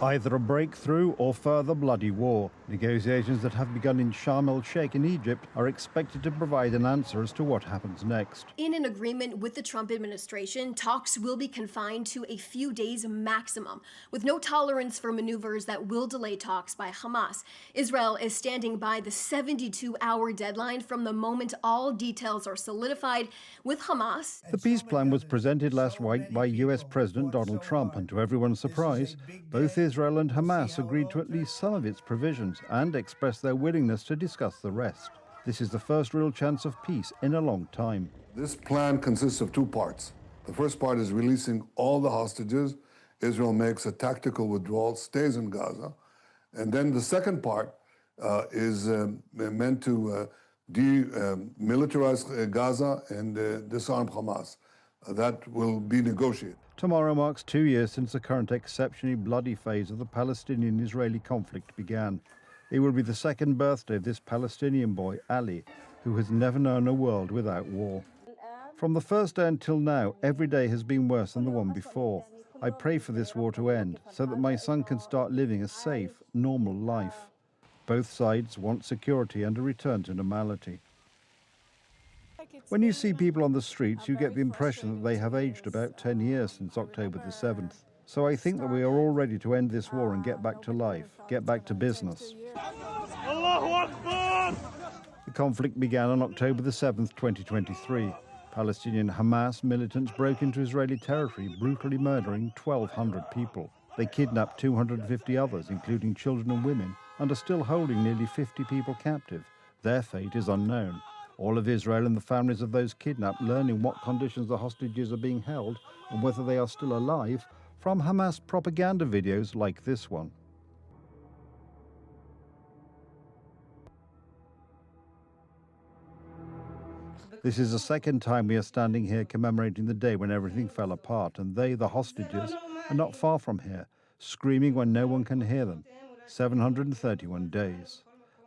Either a breakthrough or further bloody war. Negotiations that have begun in Sharm el-Sheikh in Egypt are expected to provide an answer as to what happens next. In an agreement with the Trump administration, talks will be confined to a few days maximum, with no tolerance for maneuvers that will delay talks by Hamas. Israel is standing by the 72-hour deadline from the moment all details are solidified with Hamas. The peace plan was presented last week by US President Donald Trump, and to everyone's surprise, both Israel and Hamas agreed to at least some of its provisions and expressed their willingness to discuss the rest. This is the first real chance of peace in a long time. This plan consists of two parts. The first part is releasing all the hostages. Israel makes a tactical withdrawal, stays in Gaza. And then the second part is meant to demilitarize Gaza and disarm Hamas. That will be negotiated. Tomorrow marks 2 years since the current exceptionally bloody phase of the Palestinian-Israeli conflict began. It will be the second birthday of this Palestinian boy, Ali, who has never known a world without war. From the first day until now, every day has been worse than the one before. I pray for this war to end so that my son can start living a safe, normal life. Both sides want security and a return to normality. When you see people on the streets, you get the impression that they have aged about 10 years since October the 7th. So I think that we are all ready to end this war and get back to life, get back to business. The conflict began on October the 7th, 2023. Palestinian Hamas militants broke into Israeli territory, brutally murdering 1,200 people. They kidnapped 250 others, including children and women, and are still holding nearly 50 people captive. Their fate is unknown. All of Israel and the families of those kidnapped learn in what conditions the hostages are being held and whether they are still alive from Hamas propaganda videos like this one. This is the second time we are standing here commemorating the day when everything fell apart, and they, the hostages, are not far from here, screaming when no one can hear them. 731 days.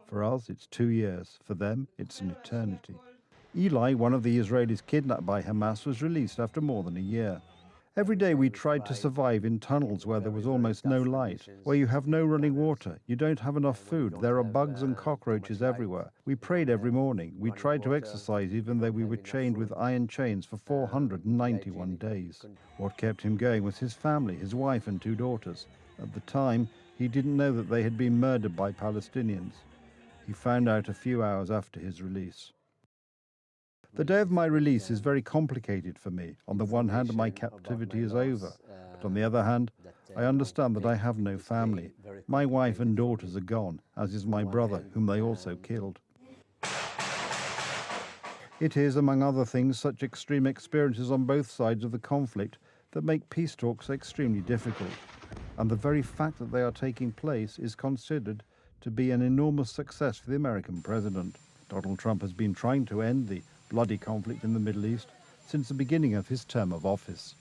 For us, it's 2 years. For them, it's an eternity. Eli, one of the Israelis kidnapped by Hamas, was released after more than a year. Every day we tried to survive in tunnels where there was almost no light, where you have no running water, you don't have enough food, there are bugs and cockroaches everywhere. We prayed every morning. We tried to exercise even though we were chained with iron chains for 491 days. What kept him going was his family, his wife and 2 daughters. At the time, he didn't know that they had been murdered by Palestinians. He found out a few hours after his release. The day of my release is very complicated for me. On the one hand, my captivity is over. But on the other hand, I understand that I have no family. My wife and daughters are gone, as is my brother, whom they also killed. It is, among other things, such extreme experiences on both sides of the conflict that make peace talks extremely difficult. And the very fact that they are taking place is considered to be an enormous success for the American president. Donald Trump has been trying to end the bloody conflict in the Middle East since the beginning of his term of office.